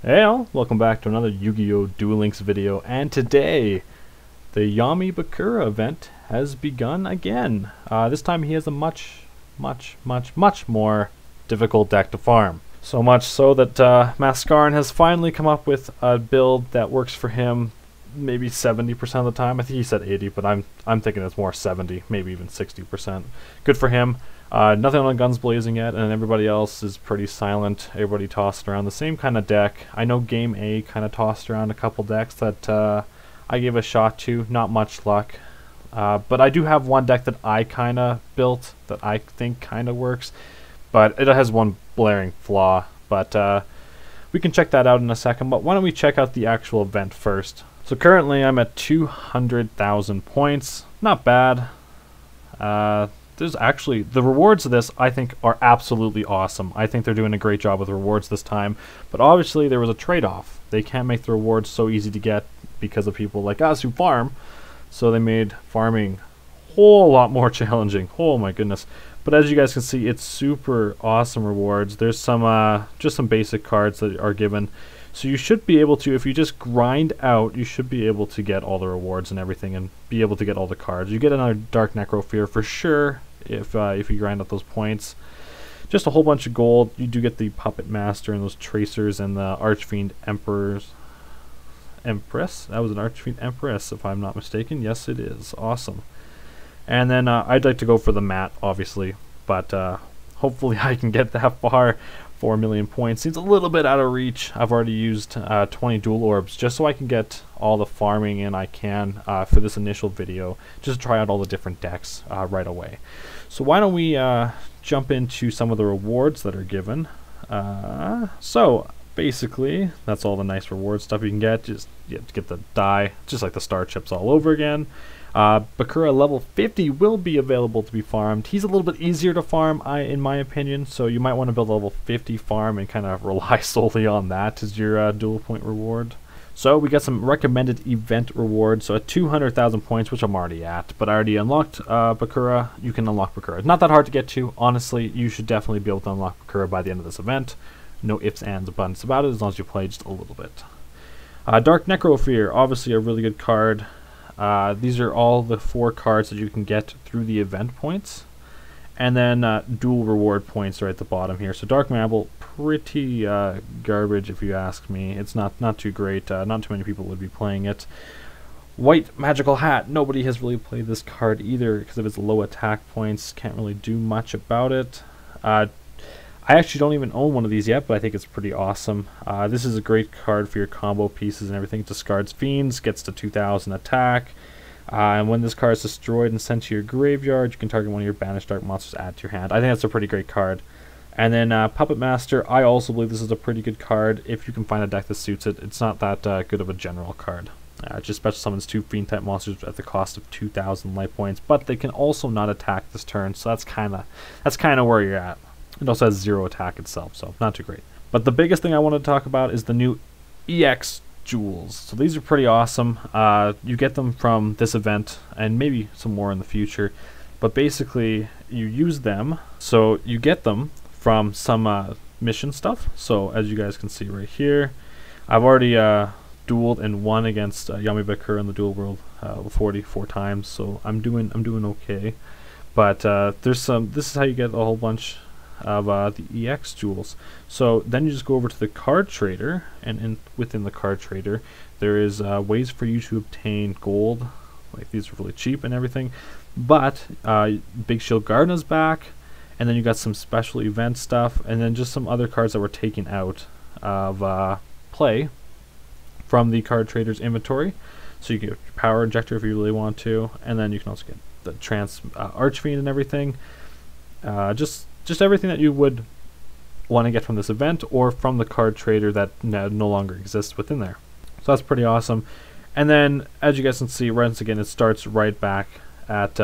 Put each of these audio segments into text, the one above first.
Hey all, welcome back to another Yu-Gi-Oh! Duel Links video, and today the Yami Bakura event has begun again. This time he has a much more difficult deck to farm. So much so that Mascarin has finally come up with a build that works for him maybe 70% of the time. I think he said 80, but I'm thinking it's more 70, maybe even 60%. Good for him. Nothing on the guns blazing yet, and everybody else is pretty silent. Everybody tossing around the same kind of deck. I know Game A kind of tossed around a couple decks that I gave a shot to. Not much luck. But I do have one deck that I kind of built that I think kind of works. But it has one blaring flaw. But we can check that out in a second. But why don't we check out the actual event first. So currently I'm at 200,000 points. Not bad. There's actually, the rewards of this, I think, are absolutely awesome. I think they're doing a great job with rewards this time. But obviously, there was a trade-off. They can't make the rewards so easy to get because of people like us who farm. So they made farming a whole lot more challenging. Oh my goodness. But as you guys can see, it's super awesome rewards. There's some, just some basic cards that are given. So you should be able to, if you just grind out, you should be able to get all the rewards and everything and be able to get all the cards. You get another Dark Necrofear for sure if you grind out those points. Just a whole bunch of gold. You do get the Puppet Master and those Tracers and the Archfiend Empress. That was an Archfiend Empress if I'm not mistaken. Yes, it is. Awesome. And then I'd like to go for the mat, obviously, but hopefully I can get that far. 4 million points seems a little bit out of reach. I've already used 20 dual orbs just so I can get all the farming in I can for this initial video, just to try out all the different decks right away. So why don't we jump into some of the rewards that are given. So basically that's all the nice reward stuff you can get. Just you have to get the die, just like the star chips all over again. Bakura level 50 will be available to be farmed. He's a little bit easier to farm, in my opinion, so you might want to build a level 50 farm and kind of rely solely on that as your dual point reward. So we got some recommended event rewards. So at 200,000 points, which I'm already at, but I already unlocked Bakura. You can unlock Bakura. It's not that hard to get to. Honestly, you should definitely be able to unlock Bakura by the end of this event. No ifs, ands, or buts about it, as long as you play just a little bit. Dark Necrofear, obviously a really good card. These are all the 4 cards that you can get through the event points. And then dual reward points are at the bottom here. So Dark Marble, pretty garbage if you ask me. It's not too great. Not too many people would be playing it. White Magical Hat. Nobody has really played this card either because of its low attack points. Can't really do much about it. I actually don't even own one of these yet, but I think it's pretty awesome. This is a great card for your combo pieces and everything. It discards Fiends, gets to 2,000 attack. And when this card is destroyed and sent to your graveyard, you can target one of your banished dark monsters, add to your hand. I think that's a pretty great card. And then Puppet Master, I also believe this is a pretty good card if you can find a deck that suits it. It's not that good of a general card. It just special summons 2 Fiend type monsters at the cost of 2,000 life points, but they can also not attack this turn, so that's kind of where you're at. It also has 0 attack itself, so not too great. But the biggest thing I want to talk about is the new EX Jewels. So these are pretty awesome. You get them from this event, and maybe some more in the future. But basically, you use them, so you get them from some mission stuff. So as you guys can see right here, I've already dueled and won against Yami Bakura in the duel world 44 times, so I'm doing okay. But there's some. This is how you get a whole bunch of the EX jewels. So then you just go over to the card trader, and within the card trader there is ways for you to obtain gold. Like these are really cheap and everything, but Big Shield Gardena's back, and then you got some special event stuff, and then just some other cards that were taken out of play from the card trader's inventory. So you get your Power Injector if you really want to, and then you can also get the Archfiend and everything. Just everything that you would want to get from this event or from the card trader that no longer exists within there. So that's pretty awesome. And then, as you guys can see, once again, it starts right back at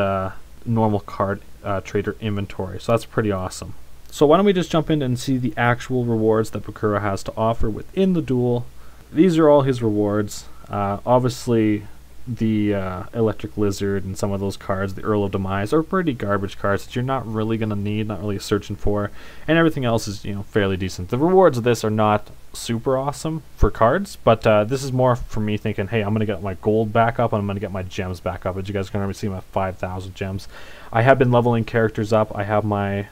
normal card trader inventory. So that's pretty awesome. So why don't we just jump in and see the actual rewards that Bakura has to offer within the duel. These are all his rewards. Obviously, the Electric Lizard and some of those cards, the Earl of Demise, are pretty garbage cards that you're not really going to need, not really searching for, and everything else is, fairly decent. The rewards of this are not super awesome for cards, but this is more for me thinking, hey, I'm going to get my gold back up and I'm going to get my gems back up. As you guys can already see, my 5,000 gems. I have been leveling characters up. I have my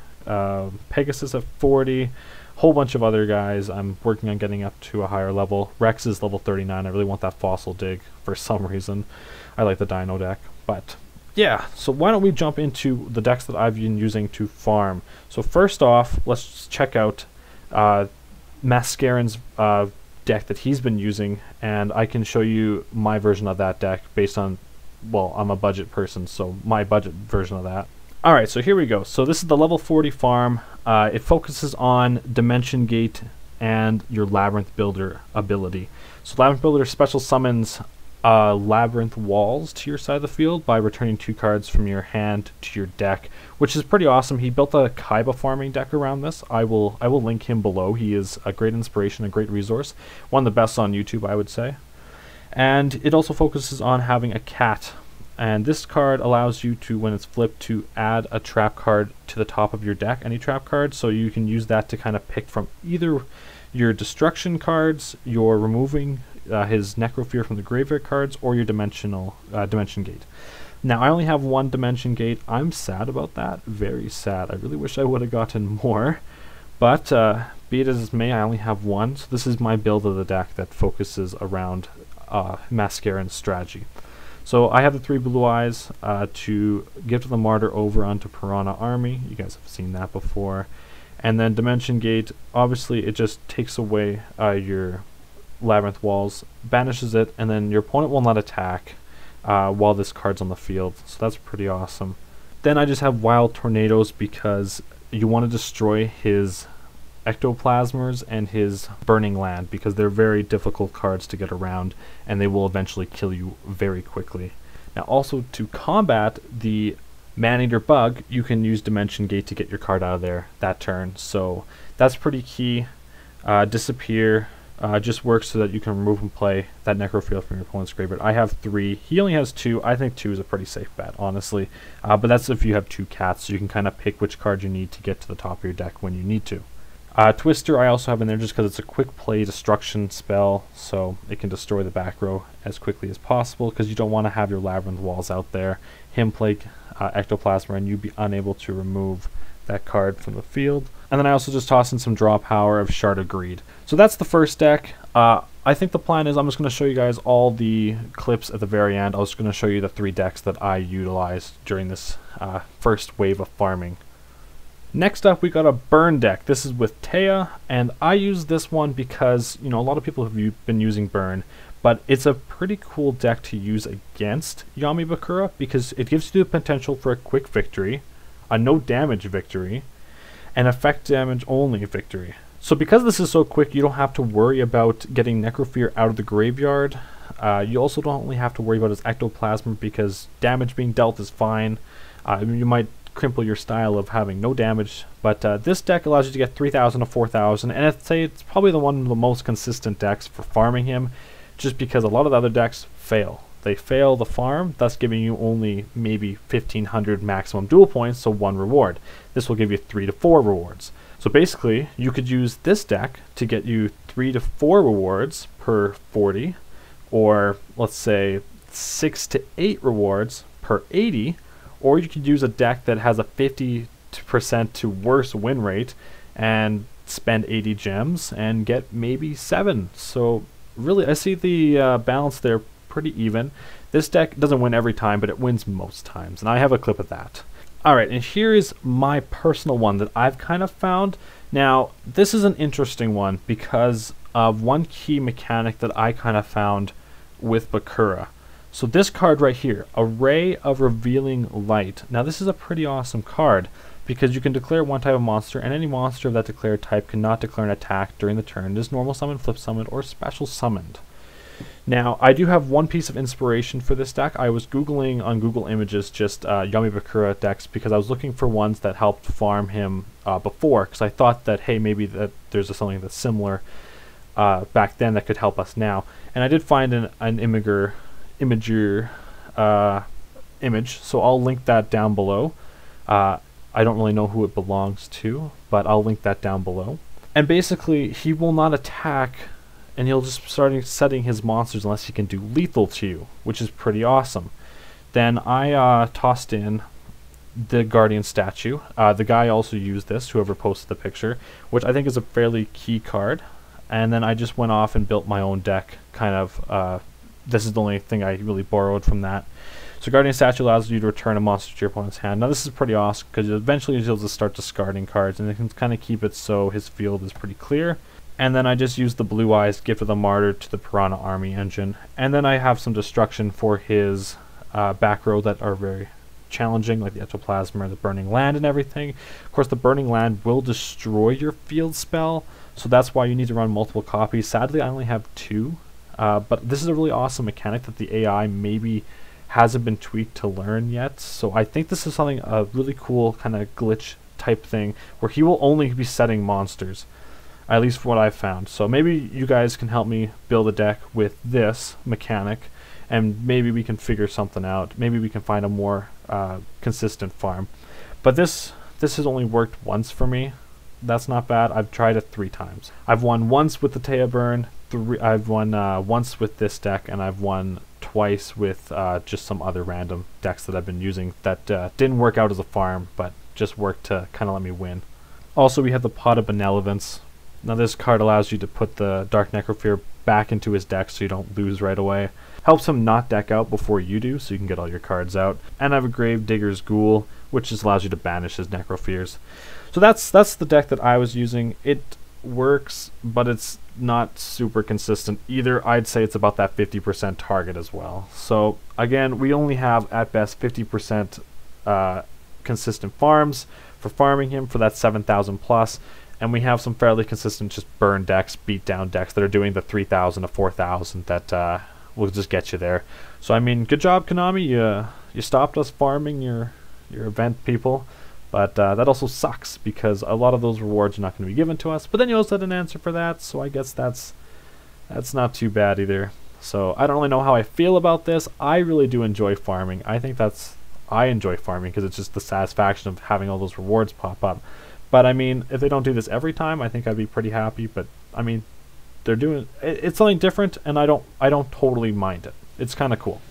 Pegasus at 40, whole bunch of other guys. I'm working on getting up to a higher level. Rex is level 39. I really want that fossil dig for some reason. I like the dino deck, but yeah, so why don't we jump into the decks that I've been using to farm. So first off, let's check out Mascaren's deck that he's been using, and I can show you my version of that deck based on, well, I'm a budget person, so my budget version of that. Alright, so here we go. So this is the level 40 farm. It focuses on Dimension Gate and your Labyrinth Builder ability. So Labyrinth Builder special summons Labyrinth Walls to your side of the field by returning 2 cards from your hand to your deck, which is pretty awesome. He built a Kaiba farming deck around this. I will link him below. He is a great inspiration, a great resource, one of the best on YouTube, I would say. And it also focuses on having a cat, and this card allows you to, when it's flipped, to add a trap card to the top of your deck, any trap card, so you can use that to kind of pick from either your destruction cards, your removing his Necrofear from the graveyard cards, or your Dimension Gate. Now, I only have 1 Dimension Gate. I'm sad about that. Very sad. I really wish I would have gotten more. But be it as it may, I only have 1. So this is my build of the deck that focuses around Mascaren's strategy. So I have the 3 blue eyes to give to the Martyr over onto Piranha Army. You guys have seen that before. And then Dimension Gate, obviously it just takes away your Labyrinth Walls, banishes it, and then your opponent will not attack while this card's on the field. So that's pretty awesome. Then I just have Wild Tornadoes because you want to destroy his Ectoplasmers and his Burning Land because they're very difficult cards to get around and they will eventually kill you very quickly. Now also to combat the Maneater Bug, you can use Dimension Gate to get your card out of there that turn. So that's pretty key. Disappear just works so that you can remove and play that Necrofear from your opponent's graveyard. I have 3. He only has 2. I think 2 is a pretty safe bet, honestly. But that's if you have 2 cats, so you can kind of pick which card you need to get to the top of your deck when you need to. Twister I also have in there just because it's a quick play destruction spell, so it can destroy the back row as quickly as possible because you don't want to have your Labyrinth Walls out there, him play Ectoplasma, and you be unable to remove that card from the field. And then I also just toss in some draw power of Shard of Greed. So that's the first deck. I think the plan is I'm just going to show you guys all the clips at the very end. I was going to show you the 3 decks that I utilized during this first wave of farming. Next up, we got a Burn deck. This is with Taya, and I use this one because, you know, a lot of people have been using Burn, but it's a pretty cool deck to use against Yami Bakura because it gives you the potential for a quick victory, a no damage victory, and effect damage only victory. So because this is so quick, you don't have to worry about getting Necrofear out of the graveyard. You also don't only have to worry about his Ectoplasm because damage being dealt is fine. You might cripple your style of having no damage, but this deck allows you to get 3,000 to 4,000, and I'd say it's probably one of the most consistent decks for farming him, just because a lot of the other decks fail. They fail the farm, thus giving you only maybe 1,500 maximum duel points, so 1 reward. This will give you 3 to 4 rewards. So basically, you could use this deck to get you 3 to 4 rewards per 40, or let's say 6 to 8 rewards per 80, or you could use a deck that has a 50% to worse win rate and spend 80 gems and get maybe 7. So really, I see the balance there pretty even. This deck doesn't win every time, but it wins most times, and I have a clip of that. Alright, and here is my personal one that I've kind of found. Now, this is an interesting one because of one key mechanic that I kind of found with Bakura. So this card right here, Array of Revealing Light. Now this is a pretty awesome card because you can declare one type of monster, and any monster of that declared type cannot declare an attack during the turn. It is normal summoned, flip summoned, or special summoned. Now I do have one piece of inspiration for this deck. I was Googling on Google Images just Yami Bakura decks because I was looking for ones that helped farm him before, because I thought that, hey, maybe that there's something that's similar back then that could help us now. And I did find an imager image, so I'll link that down below. I don't really know who it belongs to, but I'll link that down below. And basically, he will not attack, and he'll just start setting his monsters unless he can do lethal to you, which is pretty awesome. Then I tossed in the Guardian statue. The guy also used this, whoever posted the picture, which I think is a fairly key card. And then I just went off and built my own deck, kind of. This is the only thing I really borrowed from that. So Guardian statue allows you to return a monster to your opponent's hand. Now this is pretty awesome, because eventually he'll just start discarding cards, and it can kind of keep it so his field is pretty clear. And then I just used the Blue Eyes, Gift of the Martyr to the Piranha Army engine. And then I have some destruction for his back row that are very challenging, like the Ectoplasm or the Burning Land and everything. Of course, the Burning Land will destroy your field spell, so that's why you need to run multiple copies. Sadly, I only have 2, but this is a really awesome mechanic that the AI maybe hasn't been tweaked to learn yet. So I think this is something, a really cool kind of glitch type thing, where he will only be setting monsters, at least from what I've found. So maybe you guys can help me build a deck with this mechanic, and maybe we can figure something out. Maybe we can find a more consistent farm. But this has only worked once for me. That's not bad. I've tried it 3 times. I've won once with the Taya Burn, I've won once with this deck, and I've won twice with just some other random decks that I've been using that didn't work out as a farm, but just worked to kind of let me win. Also, we have the Pot of Benevolence. Now this card allows you to put the Dark Necrofear back into his deck so you don't lose right away. Helps him not deck out before you do, so you can get all your cards out. And I have a Gravedigger's Ghoul, which just allows you to banish his Necrofears. So that's the deck that I was using. It works, but it's not super consistent either. I'd say it's about that 50% target as well. So again, we only have at best 50% consistent farms for farming him for that 7,000 plus, and we have some fairly consistent just burn decks, beat down decks that are doing the 3,000 to 4,000 that will just get you there. So I mean, good job, Konami. You stopped us farming your event people. But that also sucks, because a lot of those rewards are not going to be given to us. But then you also had an answer for that, so I guess that's not too bad either. So I don't really know how I feel about this. I really do enjoy farming. I enjoy farming because it's just the satisfaction of having all those rewards pop up. But I mean, if they don't do this every time, I think I'd be pretty happy. But I mean, they're doing it's something different, and I don't totally mind it. It's kind of cool.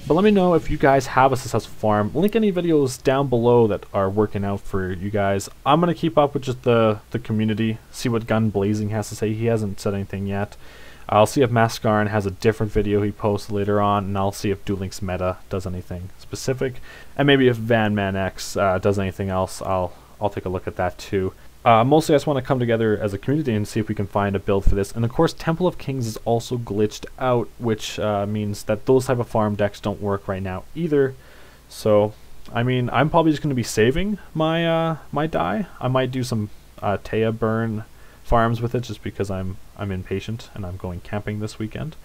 But let me know if you guys have a successful farm. Link any videos down below that are working out for you guys. I'm going to keep up with just the community, see what Gun Blazing has to say. He hasn't said anything yet. I'll see if Mascarin has a different video he posts later on, and I'll see if Duel Links Meta does anything specific. And maybe if Van Man X does anything else, I'll take a look at that too. Mostly I just want to come together as a community and see if we can find a build for this. And of course Temple of Kings is also glitched out, which means that those type of farm decks don't work right now either. So, I mean, I'm probably just going to be saving my my die. I might do some Taya burn farms with it just because I'm impatient and I'm going camping this weekend.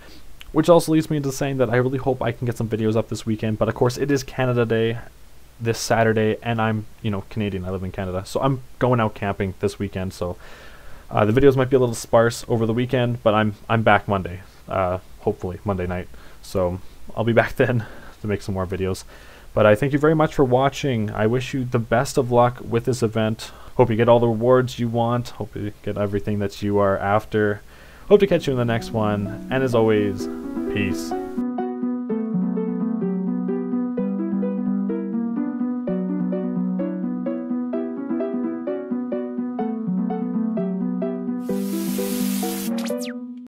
Which also leads me into saying that I really hope I can get some videos up this weekend, but of course it is Canada Day this Saturday, and I'm, you know, Canadian, I live in Canada, so I'm going out camping this weekend, so the videos might be a little sparse over the weekend, but I'm back Monday, hopefully Monday night, so I'll be back then to make some more videos. But I thank you very much for watching. I wish you the best of luck with this event. Hope you get all the rewards you want. Hope you get everything that you are after. Hope to catch you in the next one. And as always, peace.